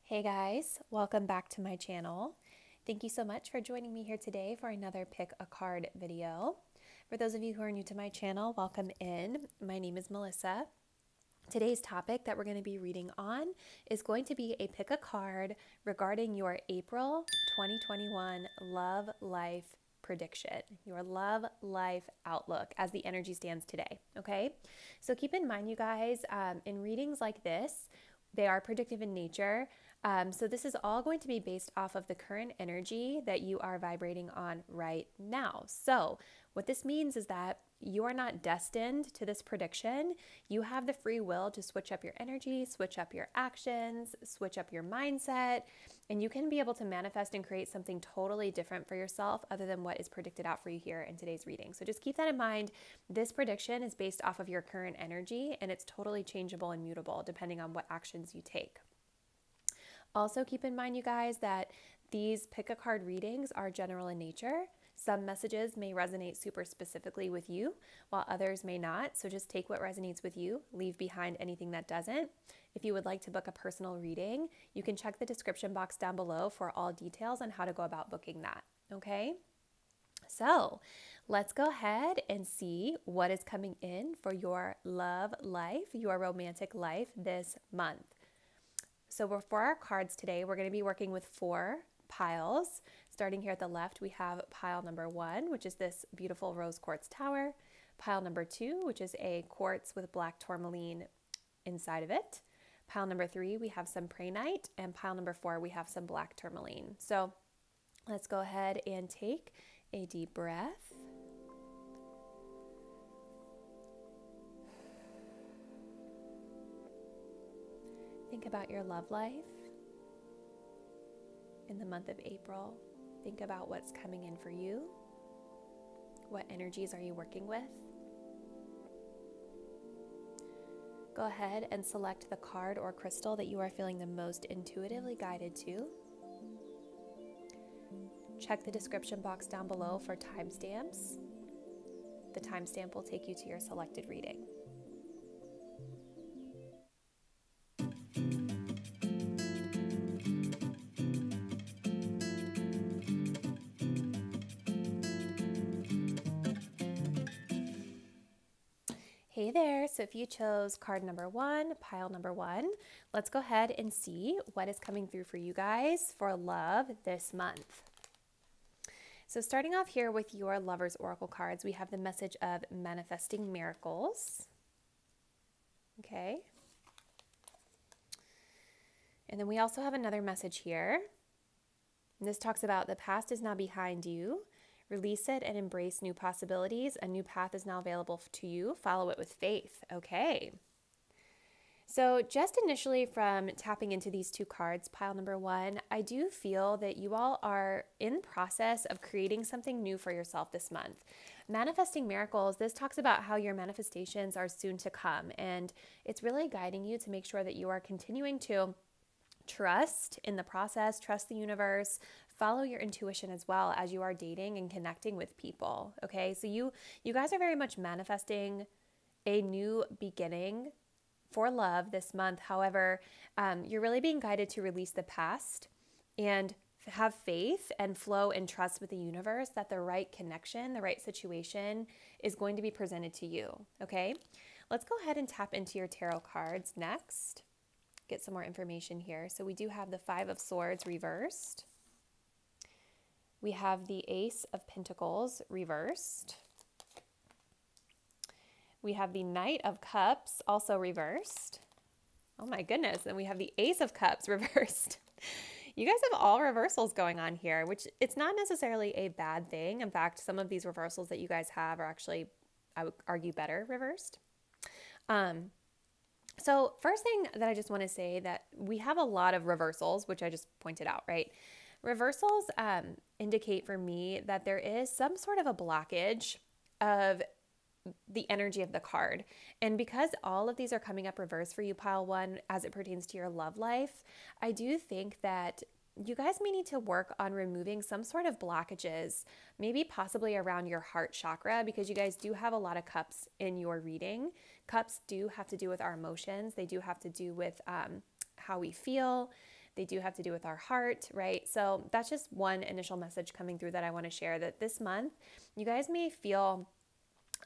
Hey guys, welcome back to my channel. Thank you so much for joining me here today for another pick a card video. For those of you who are new to my channel, welcome in. My name is Melissa. Today's topic that we're going to be reading on is going to be a pick a card regarding your April 2021 love life prediction, your love life outlook as the energy stands today. Okay, so keep in mind, you guys, in readings like this, they are predictive in nature. So this is all going to be based off of the current energy that you are vibrating on right now. So what this means is that you are not destined to this prediction. You have the free will to switch up your energy, switch up your actions, switch up your mindset, and you can be able to manifest and create something totally different for yourself other than what is predicted out for you here in today's reading. So just keep that in mind. This prediction is based off of your current energy, and it's totally changeable and mutable depending on what actions you take. Also keep in mind, you guys, that these pick a card readings are general in nature. Some messages may resonate super specifically with you, while others may not. So just take what resonates with you, leave behind anything that doesn't. If you would like to book a personal reading, you can check the description box down below for all details on how to go about booking that, okay? So let's go ahead and see what is coming in for your love life, your romantic life this month. So for our cards today, we're going to be working with 4 piles. Starting here at the left, we have pile number 1, which is this beautiful rose quartz tower. Pile number 2, which is a quartz with black tourmaline inside of it. Pile number 3, we have some prehnite, and pile number 4, we have some black tourmaline. So let's go ahead and take a deep breath. Think about your love life in the month of April. Think about what's coming in for you. What energies are you working with? Go ahead and select the card or crystal that you are feeling the most intuitively guided to. Check the description box down below for timestamps. The timestamp will take you to your selected reading. Hey there, so if you chose card number 1, pile number 1, let's go ahead and see what is coming through for you guys for love this month. So starting off here with your Lover's Oracle cards, we have the message of manifesting miracles. Okay. And then we also have another message here. And this talks about the past is now behind you. Release it and embrace new possibilities. A new path is now available to you. Follow it with faith. Okay. So just initially from tapping into these 2 cards, pile number 1, I do feel that you all are in the process of creating something new for yourself this month. Manifesting miracles, this talks about how your manifestations are soon to come. And it's really guiding you to make sure that you are continuing to trust in the process, trust the universe, follow your intuition as well as you are dating and connecting with people. Okay, so you guys are very much manifesting a new beginning for love this month. However, you're really being guided to release the past and have faith and flow and trust with the universe that the right connection, the right situation is going to be presented to you. Okay, let's go ahead and tap into your tarot cards next. Get some more information here. So we do have the 5 of Swords reversed. We have the Ace of Pentacles reversed. We have the Knight of Cups also reversed. Oh my goodness. And we have the Ace of Cups reversed. You guys have all reversals going on here, which it's not necessarily a bad thing. In fact, some of these reversals that you guys have are actually, I would argue, better reversed. So first thing that I just want to say that we have a lot of reversals, which I just pointed out, right? Reversals indicate for me that there is some sort of a blockage of the energy of the card. And because all of these are coming up reverse for you, pile 1, as it pertains to your love life, I do think that you guys may need to work on removing some sort of blockages, maybe possibly around your heart chakra, because you guys do have a lot of cups in your reading. Cups do have to do with our emotions. They do have to do with how we feel. They do have to do with our heart, right? So that's just one initial message coming through that I want to share, that this month you guys may feel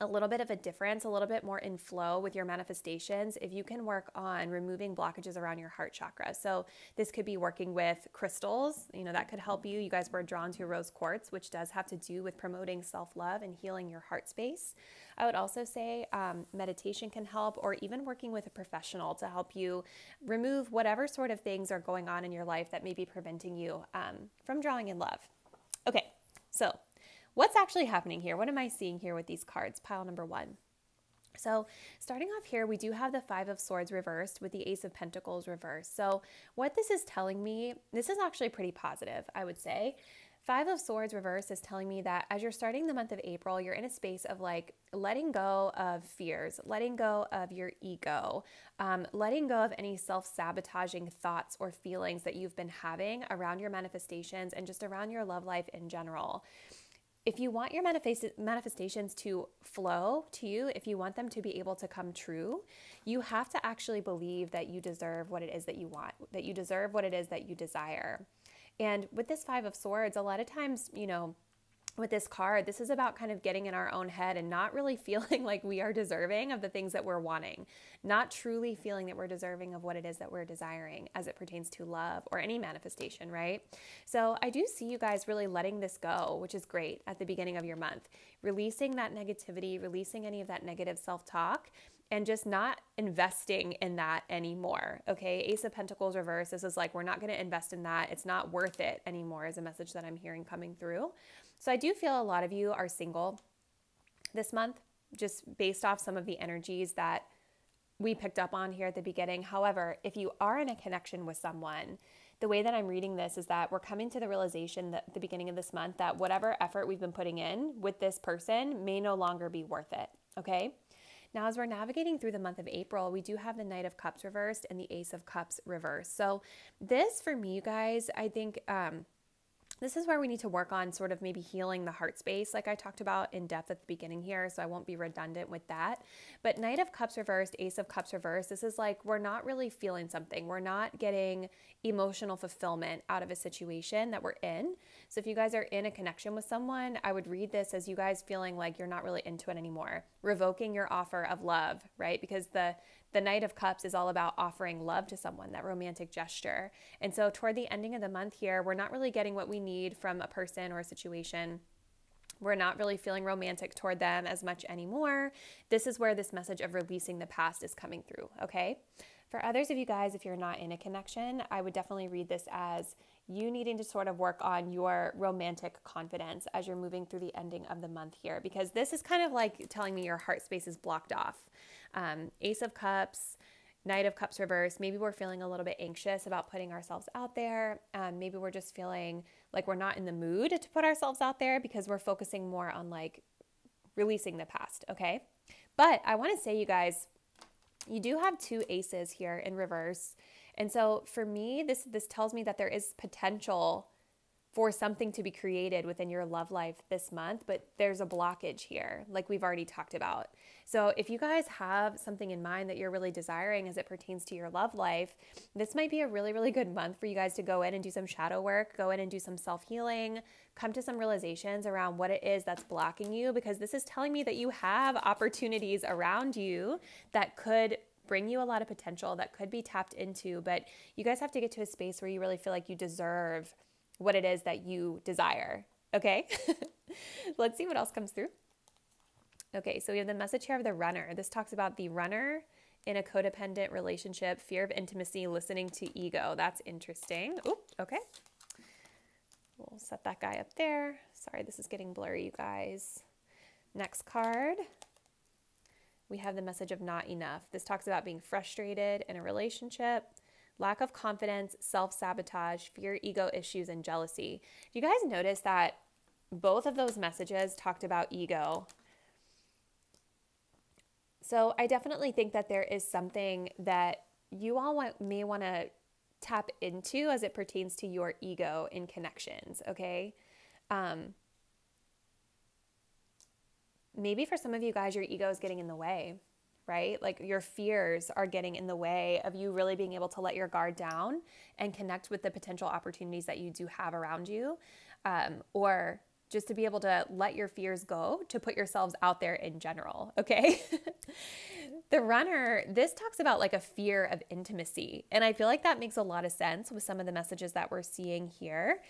a little bit of a difference, a little bit more in flow with your manifestations if you can work on removing blockages around your heart chakra. So this could be working with crystals, that could help you. You guys were drawn to rose quartz, which does have to do with promoting self-love and healing your heart space. I would also say meditation can help, or even working with a professional to help you remove whatever sort of things are going on in your life that may be preventing you from drawing in love. Okay, so what's actually happening here? What am I seeing here with these cards? Pile number 1. So starting off here, we do have the 5 of Swords reversed with the Ace of Pentacles reversed. So what this is telling me, this is actually pretty positive, I would say. 5 of Swords reversed is telling me that as you're starting the month of April, you're in a space of like letting go of fears, letting go of your ego, letting go of any self-sabotaging thoughts or feelings that you've been having around your manifestations and just around your love life in general. If you want your manifestations to flow to you, if you want them to be able to come true, you have to actually believe that you deserve what it is that you want, that you deserve what it is that you desire. And with this 5 of Swords, a lot of times, with this card, this is about kind of getting in our own head and not really feeling like we are deserving of the things that we're wanting, not truly feeling that we're deserving of what it is that we're desiring as it pertains to love or any manifestation, right? So I do see you guys really letting this go, which is great at the beginning of your month, releasing that negativity, releasing any of that negative self-talk, and just not investing in that anymore, okay? Ace of Pentacles reverse, this is like, we're not gonna invest in that. It's not worth it anymore is a message that I'm hearing coming through. So I do feel a lot of you are single this month, just based off some of the energies that we picked up on here at the beginning. However, if you are in a connection with someone, the way that I'm reading this is that we're coming to the realization that at the beginning of this month that whatever effort we've been putting in with this person may no longer be worth it, okay? Now, as we're navigating through the month of April, we do have the Knight of Cups reversed and the Ace of Cups reversed. So this, for me, you guys, I think this is where we need to work on sort of maybe healing the heart space, like I talked about in depth at the beginning here, so I won't be redundant with that. But Knight of Cups reversed, Ace of Cups reversed, this is like we're not really feeling something. We're not getting emotional fulfillment out of a situation that we're in. So if you guys are in a connection with someone, I would read this as you guys feeling like you're not really into it anymore, revoking your offer of love, right? Because the Knight of Cups is all about offering love to someone, that romantic gesture. And so toward the ending of the month here, we're not really getting what we need from a person or a situation. We're not really feeling romantic toward them as much anymore. This is where this message of releasing the past is coming through, okay? For others of you guys, if you're not in a connection, I would definitely read this as you needing to sort of work on your romantic confidence as you're moving through the ending of the month here, because this is kind of like telling me your heart space is blocked off. Ace of Cups, Knight of Cups reverse. Maybe we're feeling a little bit anxious about putting ourselves out there. Maybe we're just feeling like we're not in the mood to put ourselves out there because we're focusing more on like releasing the past, okay? But I want to say, you guys, you do have 2 aces here in reverse. And so for me, this tells me that there is potential for something to be created within your love life this month, but there's a blockage here, like we've already talked about. So if you guys have something in mind that you're really desiring as it pertains to your love life, this might be a really, really good month for you guys to go in and do some shadow work, go in and do some self-healing, come to some realizations around what it is that's blocking you, because this is telling me that you have opportunities around you that could bring you a lot of potential, that could be tapped into, but you guys have to get to a space where you really feel like you deserve what it is that you desire, okay? Let's see what else comes through. Okay, so we have the message here of the runner. This talks about the runner in a codependent relationship, fear of intimacy, listening to ego. That's interesting. Oop, okay. We'll set that guy up there. Sorry, this is getting blurry, you guys. Next card, we have the message of not enough. This talks about being frustrated in a relationship, lack of confidence, self-sabotage, fear, ego issues, and jealousy. Do you guys notice that both of those messages talked about ego? So I definitely think that there is something that you all may want to tap into as it pertains to your ego in connections, okay? Maybe for some of you guys, your ego is getting in the way, right? Like your fears are getting in the way of you really being able to let your guard down and connect with the potential opportunities that you do have around you, or just to be able to let your fears go, to put yourselves out there in general, okay? The runner, this talks about like a fear of intimacy. And I feel like that makes a lot of sense with some of the messages that we're seeing here.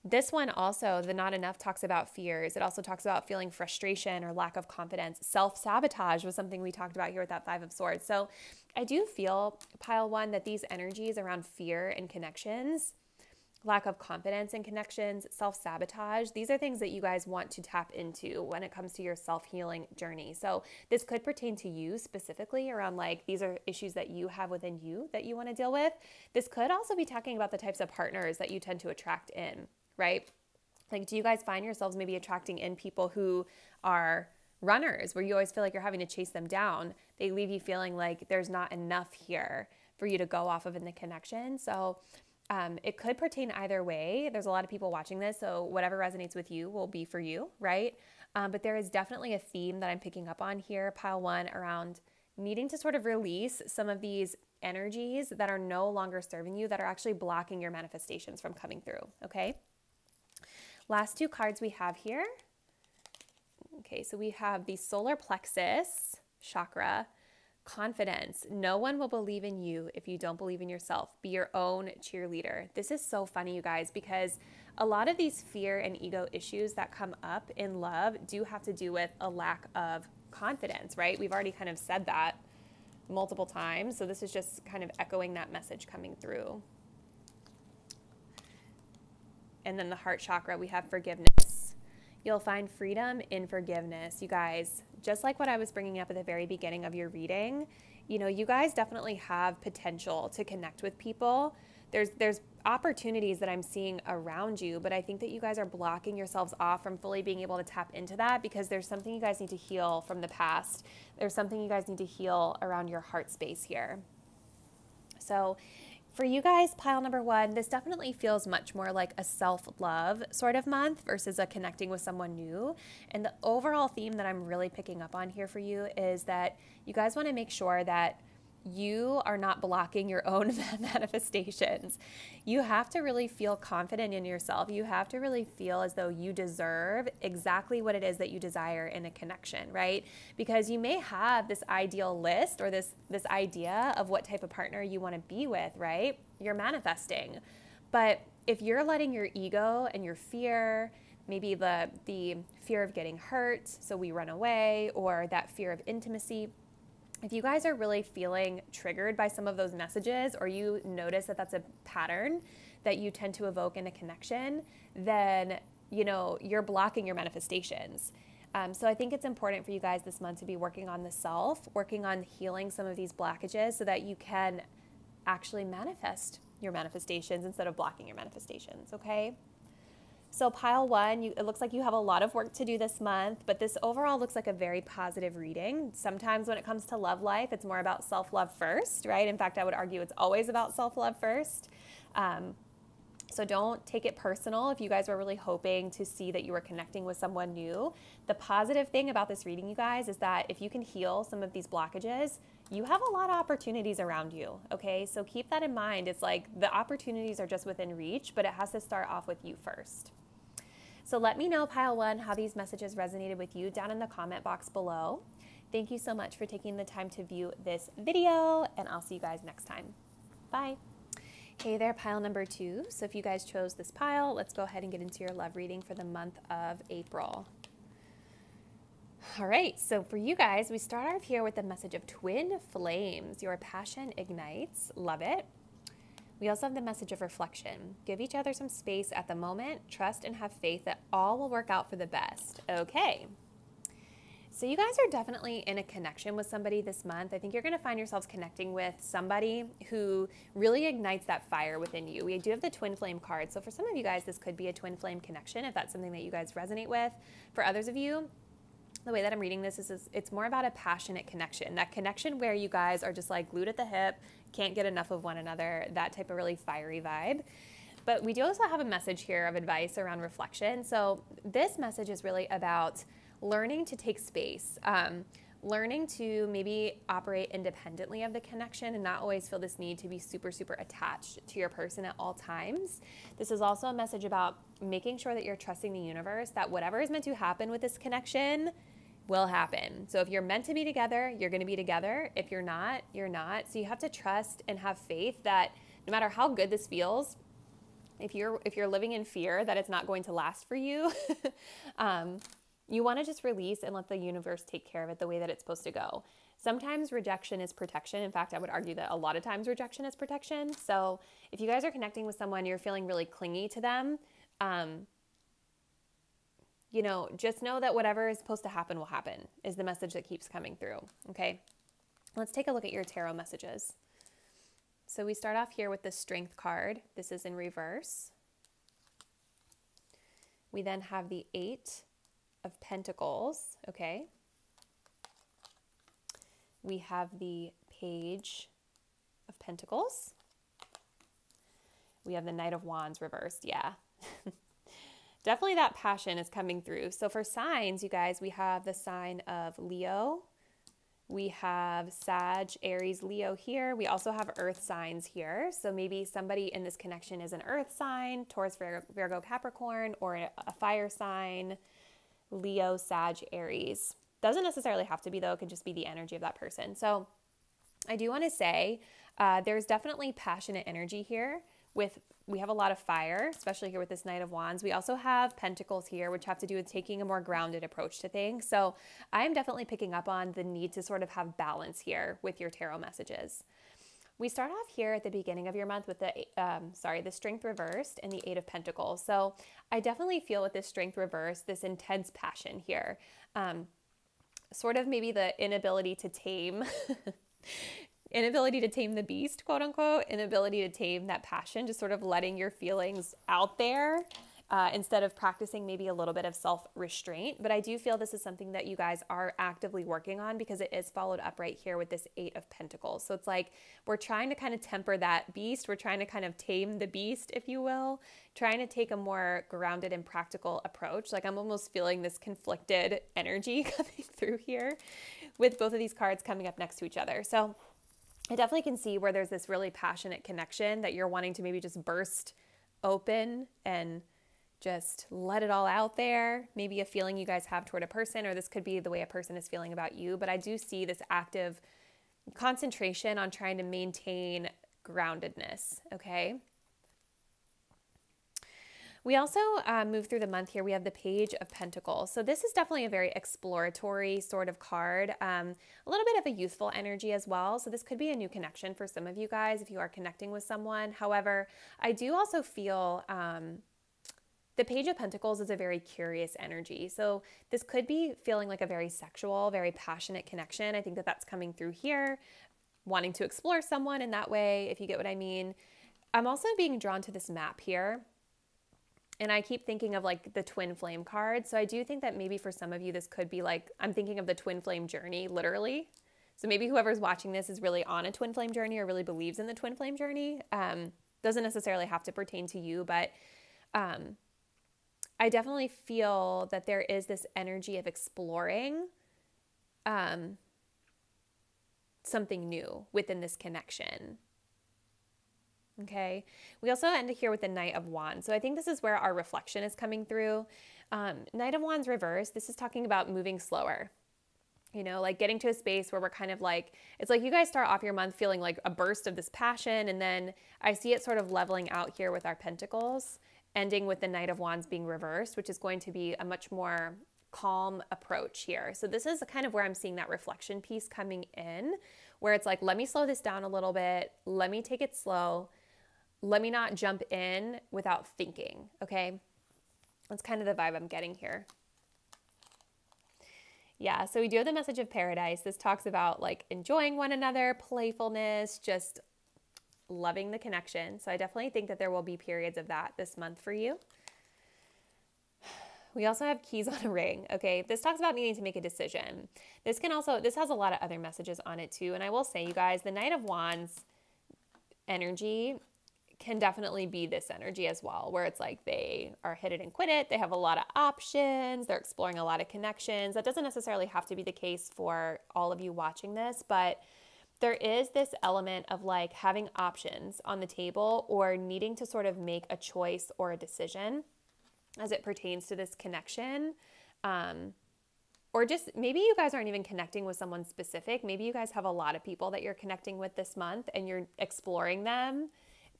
This one also, the not enough, talks about fears. It also talks about feeling frustration or lack of confidence. Self-sabotage was something we talked about here with that Five of Swords. So I do feel, pile one, that these energies around fear and connections, lack of confidence in connections, self-sabotage, these are things that you guys want to tap into when it comes to your self-healing journey. So this could pertain to you specifically around like, these are issues that you have within you that you want to deal with. This could also be talking about the types of partners that you tend to attract in, right? Like, do you guys find yourselves maybe attracting in people who are runners, where you always feel like you're having to chase them down? They leave you feeling like there's not enough here for you to go off of in the connection. So it could pertain either way. There's a lot of people watching this, so whatever resonates with you will be for you, right? But there is definitely a theme that I'm picking up on here, pile one, around needing to sort of release some of these energies that are no longer serving you, that are actually blocking your manifestations from coming through, okay? Last two cards we have here. Okay, so we have the solar plexus chakra, confidence. No one will believe in you if you don't believe in yourself. Be your own cheerleader. This is so funny, you guys, because a lot of these fear and ego issues that come up in love do have to do with a lack of confidence, right? We've already kind of said that multiple times. So this is just kind of echoing that message coming through. And then the heart chakra, we have forgiveness. You'll find freedom in forgiveness. You guys, just like what I was bringing up at the very beginning of your reading, you know, you guys definitely have potential to connect with people. There's opportunities that I'm seeing around you, but I think that you guys are blocking yourselves off from fully being able to tap into that, because there's something you guys need to heal from the past. There's something you guys need to heal around your heart space here. So for you guys, pile number one, this definitely feels much more like a self-love sort of month versus a connecting with someone new. And the overall theme that I'm really picking up on here for you is that you guys want to make sure that you are not blocking your own manifestations. You have to really feel confident in yourself. You have to really feel as though you deserve exactly what it is that you desire in a connection, right? Because you may have this ideal list or this idea of what type of partner you want to be with, right? You're manifesting. But if you're letting your ego and your fear, maybe the fear of getting hurt, so we run away, or that fear of intimacy, if you guys are really feeling triggered by some of those messages, or you notice that that's a pattern that you tend to evoke in a connection, then, you know, you're blocking your manifestations. So I think it's important for you guys this month to be working on the self, working on healing some of these blockages so that you can actually manifest your manifestations instead of blocking your manifestations, okay? So pile one, it looks like you have a lot of work to do this month, but this overall looks like a very positive reading. Sometimes when it comes to love life, it's more about self-love first, right? In fact, I would argue it's always about self-love first. So don't take it personal if you guys were really hoping to see that you were connecting with someone new. The positive thing about this reading, you guys, is that if you can heal some of these blockages, you have a lot of opportunities around you, okay? So keep that in mind. It's like the opportunities are just within reach, but it has to start off with you first. So let me know, pile one, how these messages resonated with you down in the comment box below. Thank you so much for taking the time to view this video, and I'll see you guys next time. Bye. Hey there, pile number two. So if you guys chose this pile, let's go ahead and get into your love reading for the month of April. All right, so for you guys, we start off here with the message of twin flames. Your passion ignites. Love it. We also have the message of reflection. Give each other some space at the moment. Trust and have faith that all will work out for the best. Okay. So you guys are definitely in a connection with somebody this month. I think you're going to find yourselves connecting with somebody who really ignites that fire within you. We do have the twin flame card. So for some of you guys, this could be a twin flame connection if that's something that you guys resonate with. For others of you, the way that I'm reading this is it's more about a passionate connection. That connection where you guys are just like glued at the hip, can't get enough of one another, that type of really fiery vibe. But we do also have a message here of advice around reflection. So this message is really about learning to take space, learning to maybe operate independently of the connection and not always feel this need to be super, super attached to your person at all times. This is also a message about making sure that you're trusting the universe, that whatever is meant to happen with this connection will happen. So if you're meant to be together, you're going to be together. If you're not, you're not. So you have to trust and have faith that no matter how good this feels, if you're living in fear that it's not going to last for you, you want to just release and let the universe take care of it the way that it's supposed to go. Sometimes rejection is protection. In fact, I would argue that a lot of times rejection is protection. So if you guys are connecting with someone, you're feeling really clingy to them, just know that whatever is supposed to happen will happen is the message that keeps coming through. Okay. Let's take a look at your tarot messages. So we start off here with the Strength card. This is in reverse. We then have the 8 of Pentacles, okay? We have the Page of Pentacles. We have the Knight of Wands reversed, yeah. Definitely that passion is coming through. So for signs, you guys, we have the sign of Leo. We have Sag, Aries, Leo here. We also have earth signs here. So maybe somebody in this connection is an earth sign, Taurus, Virgo, Capricorn, or a fire sign, Leo, Sag, Aries. Doesn't necessarily have to be though, it could just be the energy of that person. So I do want to say there's definitely passionate energy here. We have a lot of fire, especially here with this Knight of Wands. We also have Pentacles here, which have to do with taking a more grounded approach to things. So I'm definitely picking up on the need to sort of have balance here with your tarot messages. We start off here at the beginning of your month with the Strength reversed and the 8 of Pentacles. So I definitely feel with this Strength reversed, this intense passion here. Sort of maybe the inability to tame the beast, quote unquote, inability to tame that passion, just sort of letting your feelings out there instead of practicing maybe a little bit of self-restraint. But I do feel this is something that you guys are actively working on because it is followed up right here with this 8 of Pentacles. So it's like we're trying to kind of temper that beast. We're trying to kind of tame the beast, if you will, trying to take a more grounded and practical approach. Like I'm almost feeling this conflicted energy coming through here with both of these cards coming up next to each other. So I definitely can see where there's this really passionate connection that you're wanting to maybe just burst open and just let it all out there. Maybe a feeling you guys have toward a person, or this could be the way a person is feeling about you. But I do see this active concentration on trying to maintain groundedness, okay? We also move through the month here. We have the Page of Pentacles. So this is definitely a very exploratory sort of card. A little bit of a youthful energy as well. So this could be a new connection for some of you guys if you are connecting with someone. However, I do also feel the Page of Pentacles is a very curious energy. So this could be feeling like a very sexual, very passionate connection. I think that that's coming through here, wanting to explore someone in that way, if you get what I mean. I'm also being drawn to this map here. And I keep thinking of like the twin flame card. So I do think that maybe for some of you, this could be like, I'm thinking of the twin flame journey, literally. So maybe whoever's watching this is really on a twin flame journey or really believes in the twin flame journey. Doesn't necessarily have to pertain to you, but I definitely feel that there is this energy of exploring something new within this connection. Okay. We also end here with the Knight of Wands. So I think this is where our reflection is coming through. Knight of Wands reverse. This is talking about moving slower, like getting to a space where we're kind of like, it's like you guys start off your month feeling like a burst of this passion. And then I see it sort of leveling out here with our Pentacles, ending with the Knight of Wands being reversed, which is going to be a much more calm approach here. So this is kind of where I'm seeing that reflection piece coming in, where it's like, let me slow this down a little bit. Let me take it slow. Let me not jump in without thinking, okay? That's kind of the vibe I'm getting here. Yeah, so we do have the message of paradise. This talks about like enjoying one another, playfulness, just loving the connection. So I definitely think that there will be periods of that this month for you. We also have keys on a ring, okay? This talks about needing to make a decision. This has a lot of other messages on it too. And I will say, you guys, the Knight of Wands energy can definitely be this energy as well, where it's like they are hit it and quit it. They have a lot of options. They're exploring a lot of connections. That doesn't necessarily have to be the case for all of you watching this, but there is this element of like having options on the table or needing to sort of make a choice or a decision as it pertains to this connection. Or just maybe you guys aren't even connecting with someone specific. Maybe you guys have a lot of people that you're connecting with this month and you're exploring them,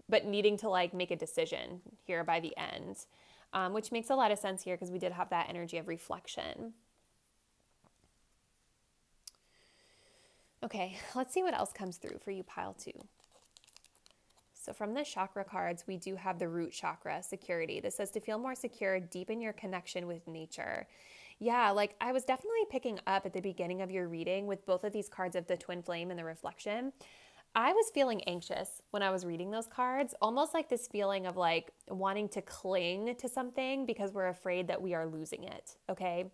but needing to like make a decision here by the end, which makes a lot of sense here because we did have that energy of reflection. Okay, let's see what else comes through for you, pile 2. So from the chakra cards, we do have the root chakra, security. This says to feel more secure, deepen your connection with nature. Yeah, like I was definitely picking up at the beginning of your reading with both of these cards of the twin flame and the reflection. I was feeling anxious when I was reading those cards, almost like this feeling of like wanting to cling to something because we're afraid that we are losing it, okay?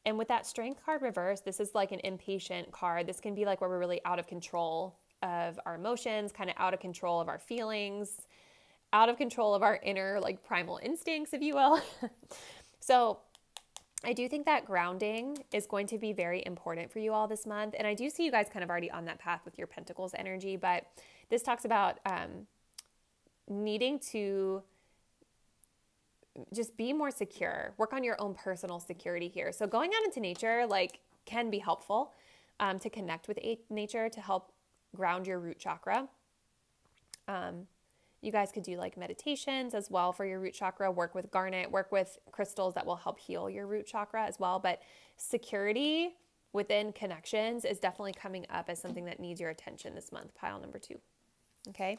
And with that strength card reverse, this is like an impatient card. This can be like where we're really out of control of our emotions, kind of out of control of our feelings, out of control of our inner like primal instincts, if you will. So I do think that grounding is going to be very important for you all this month. And I do see you guys kind of already on that path with your Pentacles energy, but this talks about needing to just be more secure, work on your own personal security here. So going out into nature like can be helpful to connect with nature to help ground your root chakra. You guys could do like meditations as well for your root chakra, work with garnet, work with crystals that will help heal your root chakra as well. But security within connections is definitely coming up as something that needs your attention this month, pile number 2. Okay.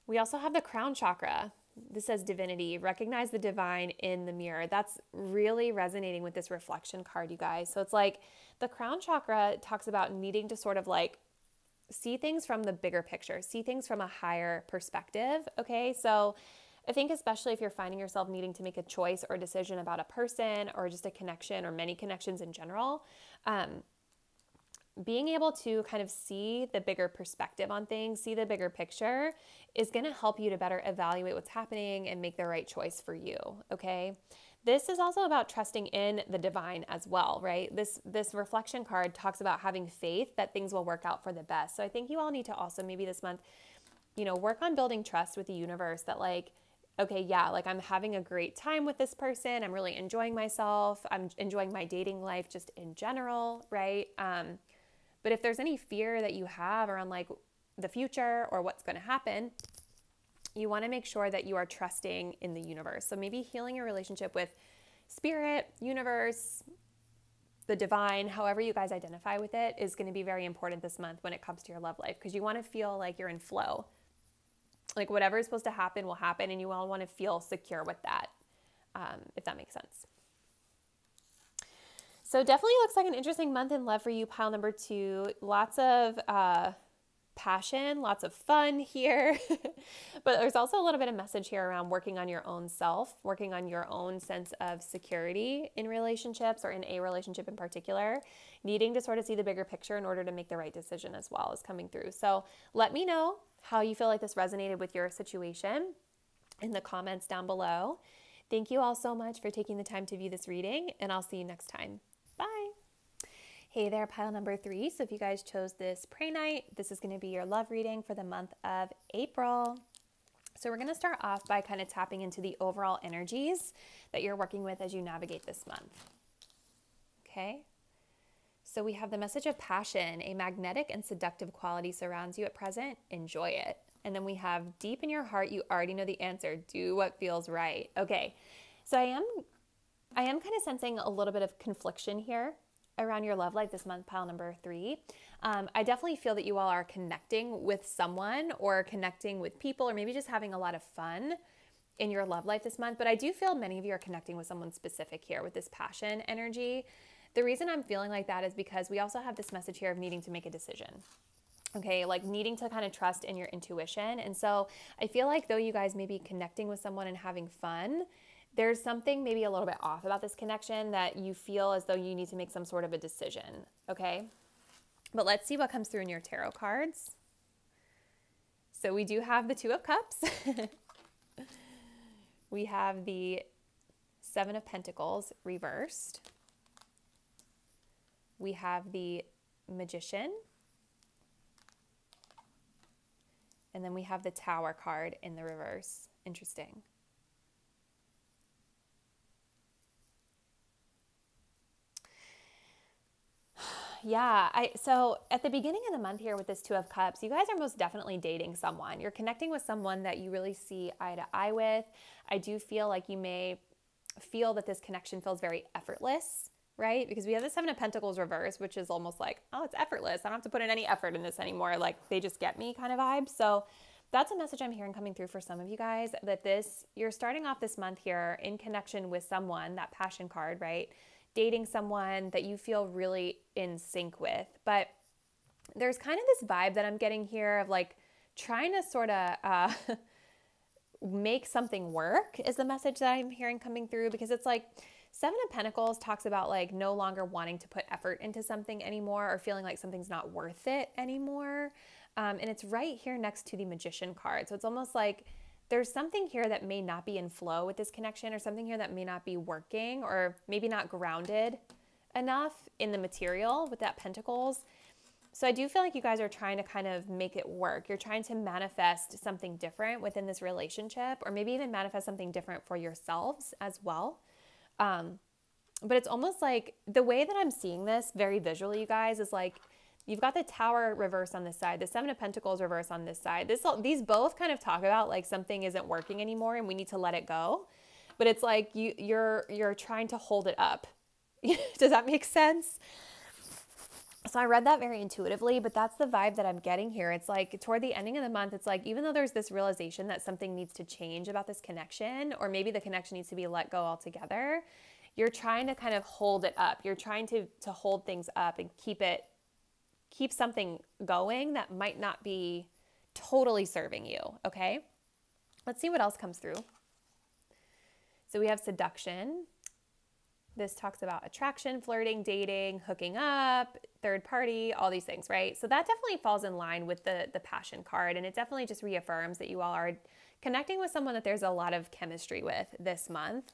We also have the crown chakra. This says divinity, recognize the divine in the mirror. That's really resonating with this reflection card, you guys. So it's like the crown chakra talks about needing to sort of like see things from the bigger picture, see things from a higher perspective, okay? So I think especially if you're finding yourself needing to make a choice or decision about a person or just a connection or many connections in general, being able to kind of see the bigger perspective on things, see the bigger picture is going to help you to better evaluate what's happening and make the right choice for you, okay? This is also about trusting in the divine as well, right? This reflection card talks about having faith that things will work out for the best. So I think you all need to also maybe this month, work on building trust with the universe that like, okay, yeah, like I'm having a great time with this person. I'm really enjoying myself. I'm enjoying my dating life just in general, right? But if there's any fear that you have around like the future or what's going to happen, you want to make sure that you are trusting in the universe. So maybe healing your relationship with spirit, universe, the divine, however you guys identify with it, is going to be very important this month when it comes to your love life, because you want to feel like you're in flow. Like whatever is supposed to happen will happen, and you all want to feel secure with that, if that makes sense. So definitely looks like an interesting month in love for you, pile number 2. Lots of passion, lots of fun here. But there's also a little bit of message here around working on your own self, working on your own sense of security in relationships or in a relationship in particular, needing to sort of see the bigger picture in order to make the right decision as well is coming through. So let me know how you feel like this resonated with your situation in the comments down below. Thank you all so much for taking the time to view this reading, and I'll see you next time. Bye. Hey there, pile number 3. So if you guys chose this pray night, this is going to be your love reading for the month of April. So we're going to start off by kind of tapping into the overall energies that you're working with as you navigate this month. Okay. So we have the message of passion. A magnetic and seductive quality surrounds you at present. Enjoy it. And then we have deep in your heart, you already know the answer. Do what feels right. Okay. So I am kind of sensing a little bit of confliction here around your love life this month, pile number 3. I definitely feel that you all are connecting with someone or connecting with people or maybe just having a lot of fun in your love life this month. But I do feel many of you are connecting with someone specific here with this passion energy. The reason I'm feeling like that is because we also have this message here of needing to make a decision. Okay, like needing to kind of trust in your intuition. And so I feel like though you guys may be connecting with someone and having fun, there's something maybe a little bit off about this connection that you feel as though you need to make some sort of a decision, okay? But let's see what comes through in your tarot cards. So we do have the Two of Cups. We have the Seven of Pentacles reversed. We have the Magician. And then we have the Tower card in the reverse. Interesting. Yeah, so at the beginning of the month here with this Two of Cups, you guys are most definitely dating someone. You're connecting with someone that you really see eye to eye with. I do feel like you may feel that this connection feels very effortless, right? Because we have the Seven of Pentacles reverse, which is almost like, oh, it's effortless. I don't have to put in any effort in this anymore. Like they just get me kind of vibe. So that's a message I'm hearing coming through for some of you guys, that you're starting off this month here in connection with someone, that passion card, right? Dating someone that you feel really in sync with. But there's kind of this vibe that I'm getting here of like trying to sort of make something work is the message that I'm hearing coming through, because it's like Seven of Pentacles talks about like no longer wanting to put effort into something anymore, or feeling like something's not worth it anymore. And it's right here next to the Magician card. So it's almost like there's something here that may not be in flow with this connection, or something here that may not be working, or maybe not grounded enough in the material with that Pentacles. So I do feel like you guys are trying to kind of make it work. You're trying to manifest something different within this relationship, or maybe even manifest something different for yourselves as well. But it's almost like the way that I'm seeing this very visually, you guys, is like you've got the Tower reverse on this side, the Seven of Pentacles reverse on this side. These both kind of talk about like something isn't working anymore and we need to let it go. But it's like you're trying to hold it up. Does that make sense? So I read that very intuitively, but that's the vibe that I'm getting here. It's like toward the ending of the month, it's like even though there's this realization that something needs to change about this connection, or maybe the connection needs to be let go altogether, you're trying to kind of hold it up. You're trying to hold things up and keep something going that might not be totally serving you, okay? Let's see what else comes through. So we have seduction. This talks about attraction, flirting, dating, hooking up, third party, all these things, right? So that definitely falls in line with the passion card, and it definitely just reaffirms that you all are connecting with someone that there's a lot of chemistry with this month.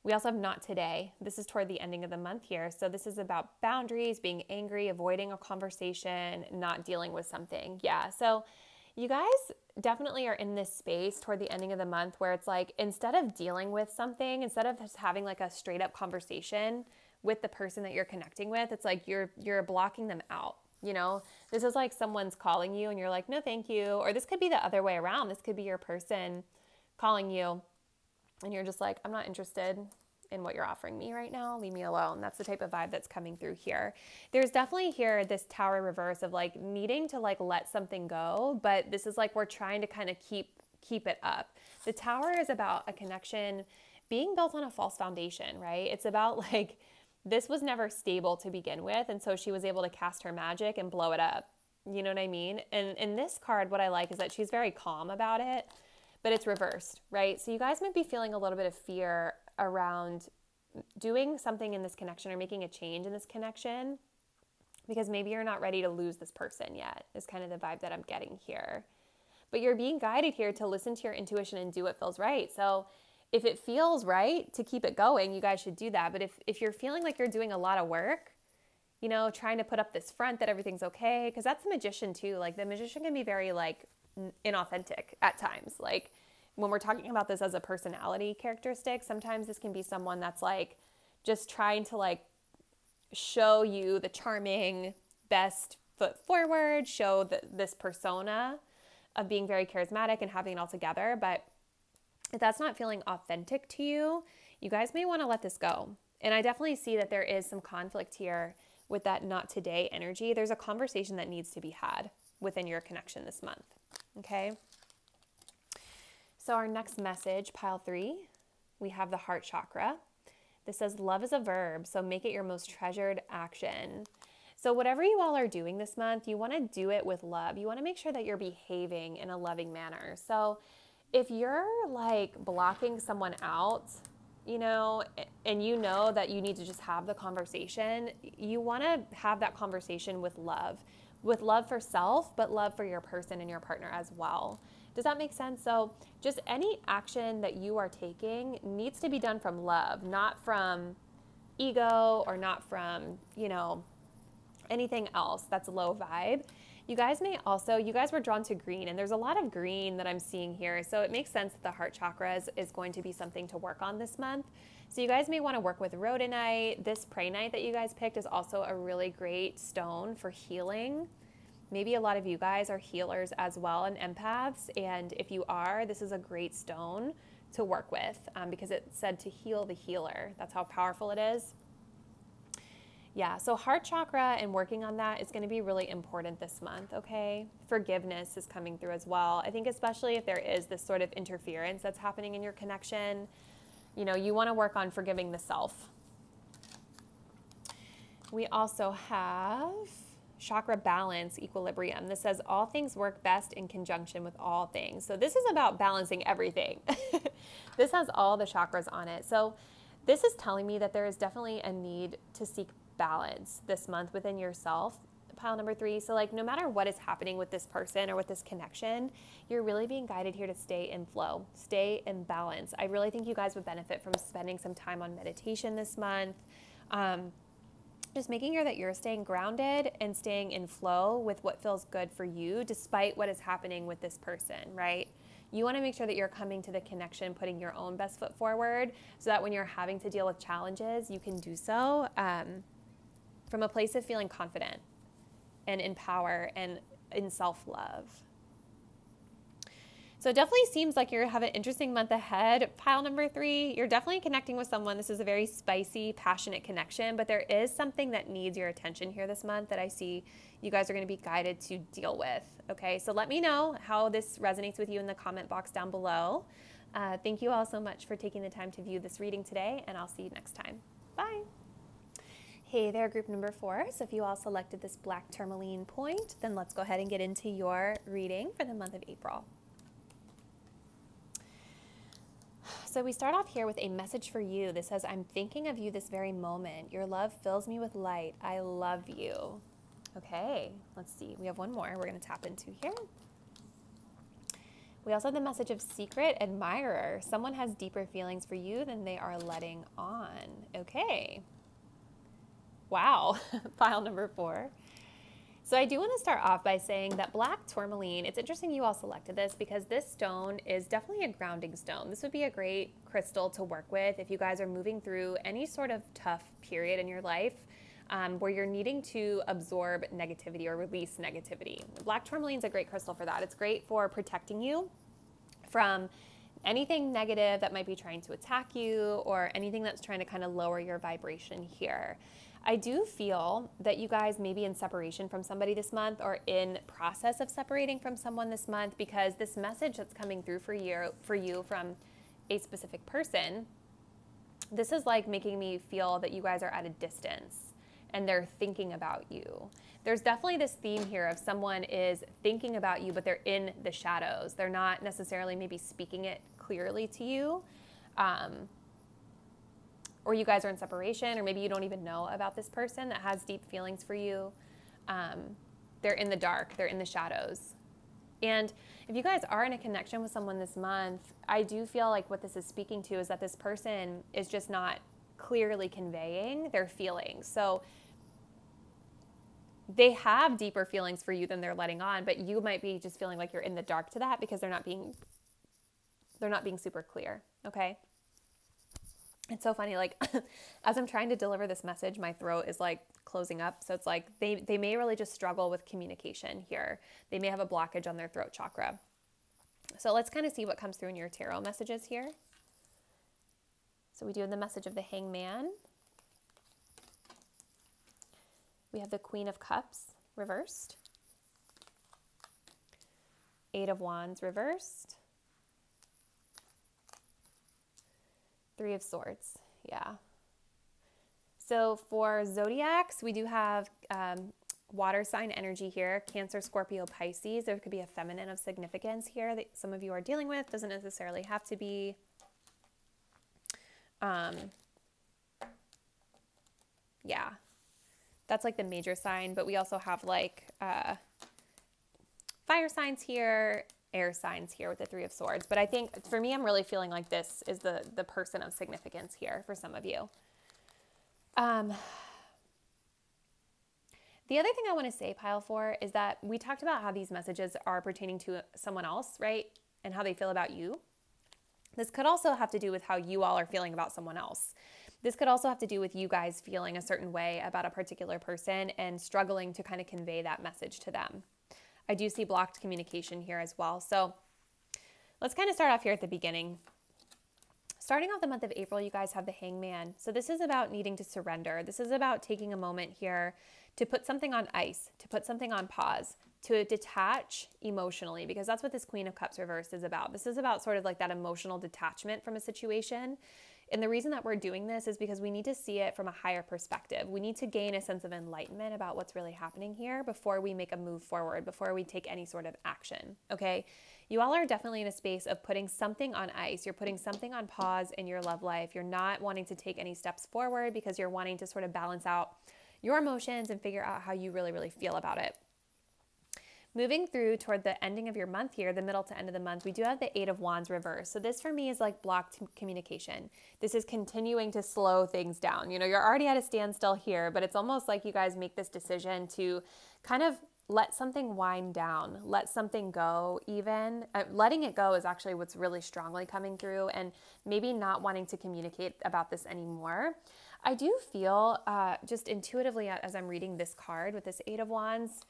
We also have not today. This is toward the ending of the month here. So this is about boundaries, being angry, avoiding a conversation, not dealing with something. Yeah, so you guys definitely are in this space toward the ending of the month where it's like, instead of dealing with something, instead of just having like a straight up conversation with the person that you're connecting with, it's like you're blocking them out. You know, this is like someone's calling you and you're like, no, thank you. Or this could be the other way around. This could be your person calling you and you're just like, I'm not interested in what you're offering me right now. Leave me alone. That's the type of vibe that's coming through here. There's definitely here this Tower reverse of like needing to like let something go, but this is like we're trying to kind of keep it up. The Tower is about a connection being built on a false foundation, right? It's about like this was never stable to begin with, and so she was able to cast her magic and blow it up. You know what I mean? And in this card, what I like is that she's very calm about it, but it's reversed, right? So you guys might be feeling a little bit of fear around doing something in this connection or making a change in this connection because maybe you're not ready to lose this person yet, is kind of the vibe that I'm getting here. But you're being guided here to listen to your intuition and do what feels right. So if it feels right to keep it going, you guys should do that. But if you're feeling like you're doing a lot of work, you know, trying to put up this front that everything's okay, because that's the Magician too. Like the Magician can be very like inauthentic at times. Like when we're talking about this as a personality characteristic, sometimes this can be someone that's like just trying to like show you the charming, best foot forward, show this persona of being very charismatic and having it all together. But if that's not feeling authentic to you, you guys may want to let this go. And I definitely see that there is some conflict here with that not today energy. There's a conversation that needs to be had within your connection this month, okay? So our next message, pile 3, we have the heart chakra. This says, love is a verb, so make it your most treasured action. So whatever you all are doing this month, you want to do it with love. You want to make sure that you're behaving in a loving manner. So if you're like blocking someone out, you know, and you know that you need to just have the conversation, you want to have that conversation with love, with love for self, but love for your person and your partner as well. Does that make sense? So just any action that you are taking needs to be done from love, not from ego or not from, you know, anything else that's low vibe. You guys were drawn to green, and there's a lot of green that I'm seeing here. So it makes sense that the heart chakra is going to be something to work on this month. So you guys may want to work with rhodonite. This prehnite that you guys picked is also a really great stone for healing. Maybe a lot of you guys are healers as well and empaths. And if you are, this is a great stone to work with because it said to heal the healer. That's how powerful it is. Yeah, so heart chakra and working on that is going to be really important this month, okay? Forgiveness is coming through as well. I think especially if there is this sort of interference that's happening in your connection, you know, you want to work on forgiving the self. We also have chakra balance, equilibrium. This says all things work best in conjunction with all things. So this is about balancing everything. This has all the chakras on it. So this is telling me that there is definitely a need to seek balance this month within yourself, pile number 3. So like no matter what is happening with this person or with this connection, you're really being guided here to stay in flow, stay in balance. I really think you guys would benefit from spending some time on meditation this month. Just making sure that you're staying grounded and staying in flow with what feels good for you, despite what is happening with this person, right? You want to make sure that you're coming to the connection, putting your own best foot forward so that when you're having to deal with challenges, you can do so from a place of feeling confident and in power and in self-love. So it definitely seems like you have an interesting month ahead. Pile number 3, you're definitely connecting with someone. This is a very spicy, passionate connection, but there is something that needs your attention here this month that I see you guys are going to be guided to deal with. Okay, so let me know how this resonates with you in the comment box down below. Thank you all so much for taking the time to view this reading today, and I'll see you next time. Bye. Hey there, group number 4. So if you all selected this black tourmaline point, then let's go ahead and get into your reading for the month of April. So we start off here with a message for you. This says, I'm thinking of you this very moment. Your love fills me with light. I love you. Okay, let's see. We have one more we're going to tap into here. We also have the message of secret admirer. Someone has deeper feelings for you than they are letting on. Okay. Wow. Pile number 4. So I do want to start off by saying that black tourmaline, it's interesting you all selected this because this stone is definitely a grounding stone. This would be a great crystal to work with if you guys are moving through any sort of tough period in your life where you're needing to absorb negativity or release negativity. Black tourmaline is a great crystal for that. It's great for protecting you from anything negative that might be trying to attack you or anything that's trying to kind of lower your vibration here. I do feel that you guys may be in separation from somebody this month or in process of separating from someone this month because this message that's coming through for you from a specific person, this is like making me feel that you guys are at a distance and they're thinking about you. There's definitely this theme here of someone is thinking about you, but they're in the shadows. They're not necessarily maybe speaking it clearly to you. Or you guys are in separation, or maybe you don't even know about this person that has deep feelings for you. They're in the dark, they're in the shadows. And if you guys are in a connection with someone this month, I do feel like what this is speaking to is that this person is just not clearly conveying their feelings. So they have deeper feelings for you than they're letting on, but you might be just feeling like you're in the dark to that because they're not being super clear, okay? It's so funny, like, as I'm trying to deliver this message, my throat is, like, closing up. So it's like they may really just struggle with communication here. They may have a blockage on their throat chakra. So let's kind of see what comes through in your tarot messages here. So we do the message of the Hangman. We have the Queen of Cups reversed. 8 of Wands reversed. 3 of Swords, yeah. So for zodiacs, we do have water sign energy here, Cancer, Scorpio, Pisces. There could be a feminine of significance here that some of you are dealing with. Doesn't necessarily have to be. Yeah. That's like the major sign, but we also have like fire signs here, air signs here with the Three of Swords. But I think for me, I'm really feeling like this is the person of significance here for some of you. The other thing I want to say, pile 4, is that we talked about how these messages are pertaining to someone else, right? And how they feel about you. This could also have to do with how you all are feeling about someone else. This could also have to do with you guys feeling a certain way about a particular person and struggling to kind of convey that message to them. I do see blocked communication here as well. So let's kind of start off here at the beginning. Starting off the month of April, you guys have the Hangman. So this is about needing to surrender. This is about taking a moment here to put something on ice, to put something on pause, to detach emotionally, because that's what this Queen of Cups reversed is about. This is about sort of like that emotional detachment from a situation. And the reason that we're doing this is because we need to see it from a higher perspective. We need to gain a sense of enlightenment about what's really happening here before we make a move forward, before we take any sort of action, okay? You all are definitely in a space of putting something on ice. You're putting something on pause in your love life. You're not wanting to take any steps forward because you're wanting to sort of balance out your emotions and figure out how you really, really feel about it. Moving through toward the ending of your month here, the middle to end of the month, we do have the Eight of Wands reverse. So this for me is like blocked communication. This is continuing to slow things down. You know, you're already at a standstill here, but it's almost like you guys make this decision to kind of let something wind down, let something go even. Letting it go is actually what's really strongly coming through, and maybe not wanting to communicate about this anymore. I do feel just intuitively as I'm reading this card with this Eight of Wands,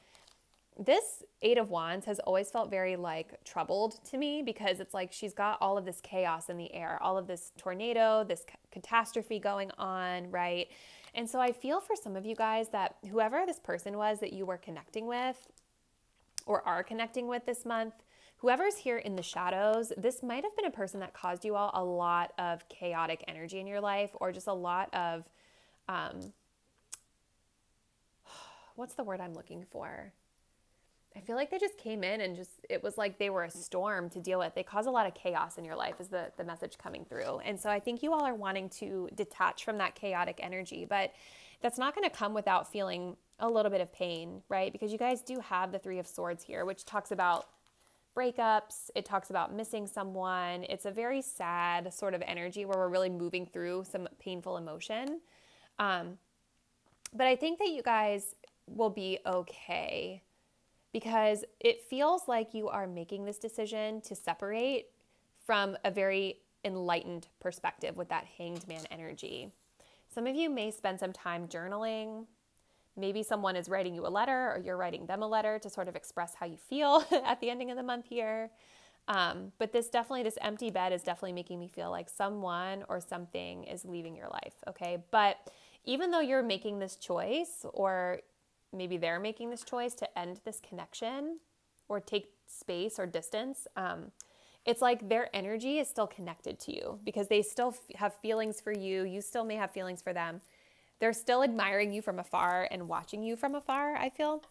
this Eight of Wands has always felt very like troubled to me because it's like she's got all of this chaos in the air, all of this tornado, this catastrophe going on, right? And so I feel for some of you guys that whoever this person was that you were connecting with or are connecting with this month, whoever's here in the shadows, this might have been a person that caused you all a lot of chaotic energy in your life, or just a lot of, what's the word I'm looking for? I feel like they just came in and it was like they were a storm to deal with. They cause a lot of chaos in your life is the message coming through. And so I think you all are wanting to detach from that chaotic energy, but that's not going to come without feeling a little bit of pain, right? Because you guys do have the Three of Swords here, which talks about breakups. It talks about missing someone. It's a very sad sort of energy where we're really moving through some painful emotion. But I think that you guys will be okay, because it feels like you are making this decision to separate from a very enlightened perspective with that Hanged Man energy. Some of you may spend some time journaling. Maybe someone is writing you a letter, or you're writing them a letter to sort of express how you feel at the ending of the month here. But this empty bed is definitely making me feel like someone or something is leaving your life, okay? But even though you're making this choice, or maybe they're making this choice to end this connection or take space or distance, it's like their energy is still connected to you because they still have feelings for you. You still may have feelings for them. They're still admiring you from afar and watching you from afar, I feel.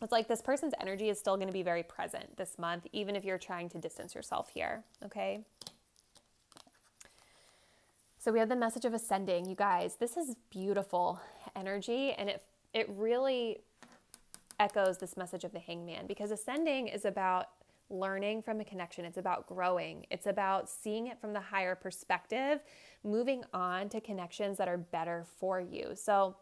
It's like this person's energy is still going to be very present this month, even if you're trying to distance yourself here, okay? So we have the message of ascending. You guys, this is beautiful energy, and it really echoes this message of the Hangman, because ascending is about learning from a connection. It's about growing. It's about seeing it from the higher perspective, moving on to connections that are better for you. So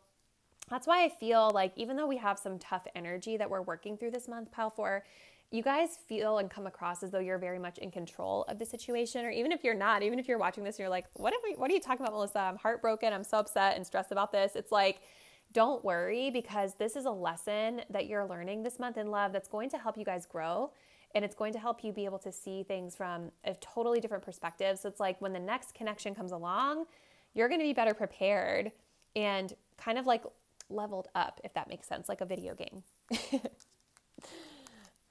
that's why I feel like even though we have some tough energy that we're working through this month, Pile 4, you guys feel and come across as though you're very much in control of the situation. Or even if you're not, even if you're watching this and you're like, what are you talking about, Melissa? I'm heartbroken. I'm so upset and stressed about this. It's like, don't worry, because this is a lesson that you're learning this month in love that's going to help you guys grow. And it's going to help you be able to see things from a totally different perspective. So it's like when the next connection comes along, you're going to be better prepared and kind of like leveled up, if that makes sense, like a video game.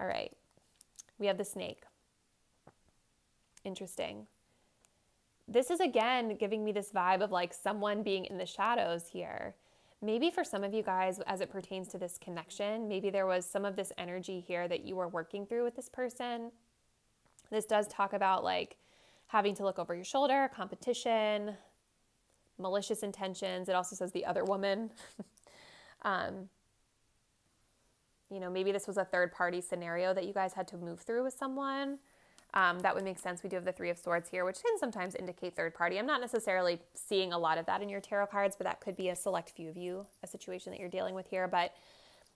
All right. We have the Snake. Interesting. This is, again, giving me this vibe of like someone being in the shadows here. Maybe for some of you guys, as it pertains to this connection, maybe there was some of this energy here that you were working through with this person. This does talk about like having to look over your shoulder, competition, malicious intentions. It also says the other woman. You know, maybe this was a third party scenario that you guys had to move through with someone. That would make sense. We do have the Three of Swords here, which can sometimes indicate third party. I'm not necessarily seeing a lot of that in your tarot cards, but that could be a select few of you, a situation that you're dealing with here. But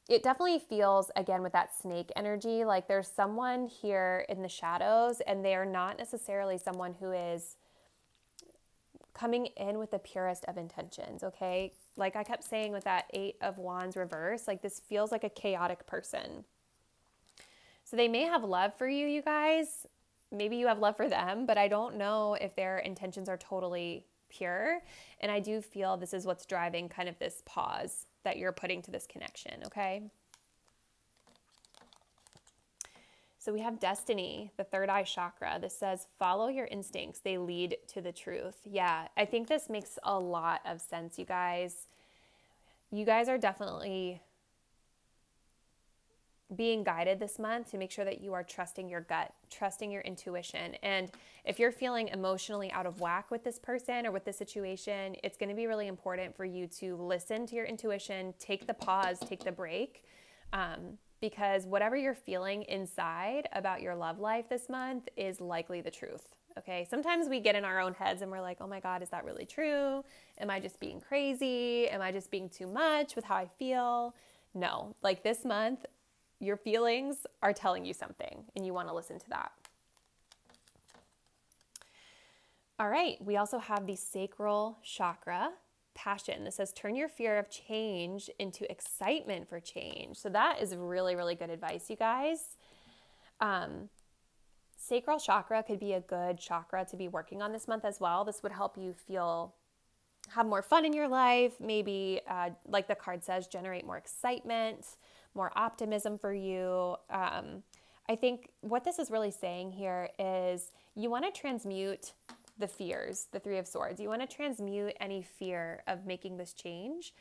it definitely feels, again, with that snake energy, like there's someone here in the shadows, and they are not necessarily someone who is coming in with the purest of intentions, okay? Like I kept saying with that Eight of Wands reverse, like this feels like a chaotic person. So they may have love for you, you guys. Maybe you have love for them, but I don't know if their intentions are totally pure. And I do feel this is what's driving kind of this pause that you're putting to this connection, okay? So we have Destiny, the third eye chakra. This says, follow your instincts. They lead to the truth. Yeah, I think this makes a lot of sense, you guys. You guys are definitely being guided this month to make sure that you are trusting your gut, trusting your intuition. And if you're feeling emotionally out of whack with this person or with this situation, it's going to be really important for you to listen to your intuition, take the pause, take the break, because whatever you're feeling inside about your love life this month is likely the truth. Okay. Sometimes we get in our own heads and we're like, oh my God, is that really true? Am I just being crazy? Am I just being too much with how I feel? No, like this month, your feelings are telling you something and you want to listen to that. All right. We also have the sacral chakra, passion. This says, turn your fear of change into excitement for change. So that is really, really good advice, you guys. Sacral chakra could be a good chakra to be working on this month as well. This would help you have more fun in your life. Maybe, like the card says, generate more excitement, more optimism for you. I think what this is really saying here is you want to transmute the fears, the Three of Swords. You want to transmute any fear of making this change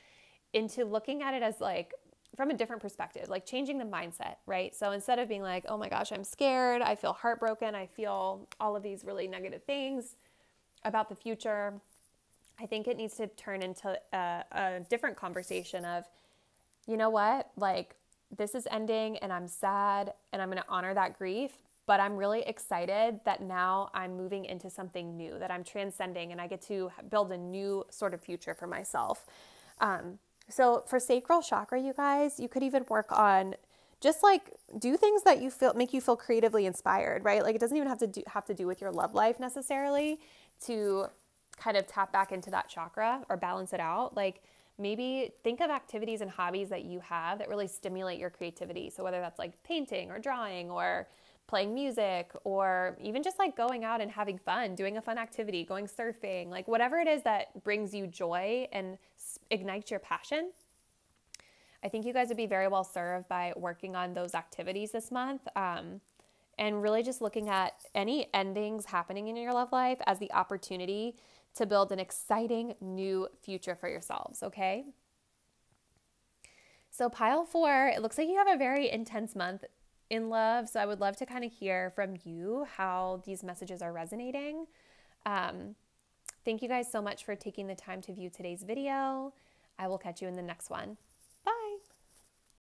into looking at it as like from a different perspective, like changing the mindset, right? So instead of being like, oh my gosh, I'm scared, I feel heartbroken, I feel all of these really negative things about the future, I think it needs to turn into a different conversation of, you know what, like this is ending and I'm sad and I'm going to honor that grief, but I'm really excited that now I'm moving into something new, that I'm transcending and I get to build a new sort of future for myself. So for sacral chakra, you guys, you could even work on just like do things that you feel make you feel creatively inspired, right? Like it doesn't even have to do with your love life necessarily to kind of tap back into that chakra or balance it out. Like maybe think of activities and hobbies that you have that really stimulate your creativity. So whether that's like painting or drawing or playing music or even just like going out and having fun, doing a fun activity, going surfing, like whatever it is that brings you joy and ignites your passion. I think you guys would be very well served by working on those activities this month. And really just looking at any endings happening in your love life as the opportunity to build an exciting new future for yourselves, okay? So pile 4, it looks like you have a very intense month in love. So I would love to kind of hear from you how these messages are resonating. Thank you guys so much for taking the time to view today's video. I will catch you in the next one.